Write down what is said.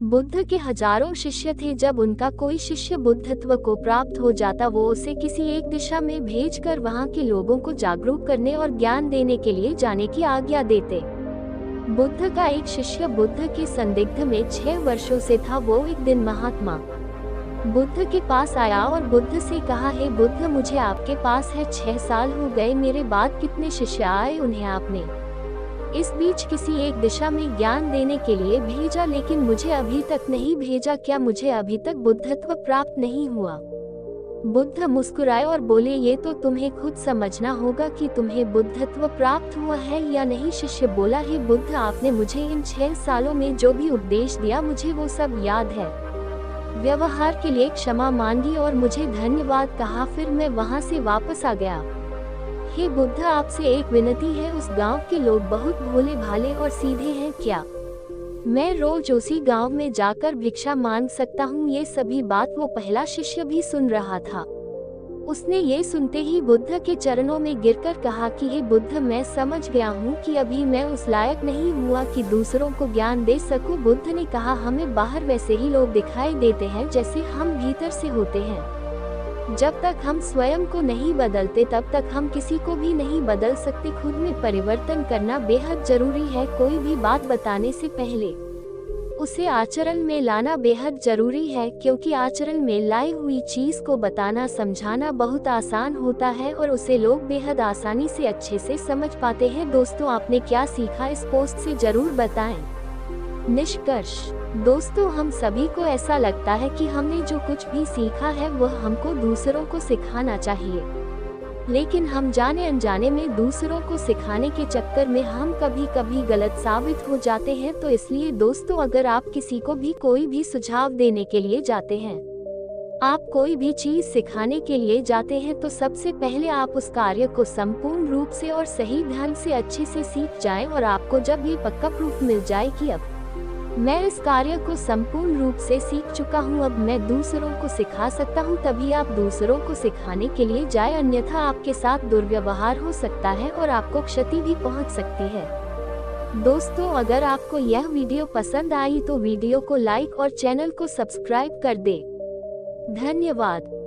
बुद्ध के हजारों शिष्य थे। जब उनका कोई शिष्य बुद्धत्व को प्राप्त हो जाता, वो उसे किसी एक दिशा में भेजकर वहां के लोगों को जागरूक करने और ज्ञान देने के लिए जाने की आज्ञा देते। बुद्ध का एक शिष्य बुद्ध के संदिग्ध में 6 वर्षों से था। वो एक दिन महात्मा बुद्ध के पास आया और बुद्ध से कहा, हे बुद्ध, मुझे आपके पास है 6 साल हो गए, मेरे बाद कितने शिष्य आए, उन्हें आपने इस बीच किसी एक दिशा में ज्ञान देने के लिए भेजा, लेकिन मुझे अभी तक नहीं भेजा। क्या मुझे अभी तक बुद्धत्व प्राप्त नहीं हुआ? बुद्ध मुस्कुराए और बोले, ये तो तुम्हें खुद समझना होगा कि तुम्हें बुद्धत्व प्राप्त हुआ है या नहीं। शिष्य बोला, हे बुद्ध, आपने मुझे इन 6 सालों में जो भी उपदेश दिया, मुझे वो सब याद है। व्यवहार के लिए क्षमा मांगी और मुझे धन्यवाद कहा, फिर मैं वहाँ से वापस आ गया। हे बुद्ध, आपसे एक विनती है, उस गांव के लोग बहुत भोले भाले और सीधे हैं, क्या मैं रोज उसी गांव में जाकर भिक्षा मांग सकता हूँ? ये सभी बात वो पहला शिष्य भी सुन रहा था। उसने ये सुनते ही बुद्ध के चरणों में गिरकर कहा कि हे बुद्ध, मैं समझ गया हूँ कि अभी मैं उस लायक नहीं हुआ कि दूसरों को ज्ञान दे सकूं। बुद्ध ने कहा, हमें बाहर वैसे ही लोग दिखाई देते हैं जैसे हम भीतर से होते हैं। जब तक हम स्वयं को नहीं बदलते, तब तक हम किसी को भी नहीं बदल सकते। खुद में परिवर्तन करना बेहद जरूरी है। कोई भी बात बताने से पहले उसे आचरण में लाना बेहद जरूरी है, क्योंकि आचरण में लाई हुई चीज को बताना समझाना बहुत आसान होता है और उसे लोग बेहद आसानी से अच्छे से समझ पाते हैं। दोस्तों, आपने क्या सीखा, इस पोस्ट से जरूर बताएं। निष्कर्ष। दोस्तों, हम सभी को ऐसा लगता है कि हमने जो कुछ भी सीखा है वह हमको दूसरों को सिखाना चाहिए, लेकिन हम जाने अनजाने में दूसरों को सिखाने के चक्कर में हम कभी कभी गलत साबित हो जाते हैं। तो इसलिए दोस्तों, अगर आप किसी को भी कोई भी सुझाव देने के लिए जाते हैं, आप कोई भी चीज सिखाने के लिए जाते हैं, तो सबसे पहले आप उस कार्य को संपूर्ण रूप से और सही ढंग से अच्छे से सीख जाएं। और आपको जब ये पक्का प्रूफ मिल जाए कि अब मैं इस कार्य को संपूर्ण रूप से सीख चुका हूँ, अब मैं दूसरों को सिखा सकता हूँ, तभी आप दूसरों को सिखाने के लिए जाए। अन्यथा आपके साथ दुर्व्यवहार हो सकता है और आपको क्षति भी पहुँच सकती है। दोस्तों, अगर आपको यह वीडियो पसंद आई तो वीडियो को लाइक और चैनल को सब्सक्राइब कर दे। धन्यवाद।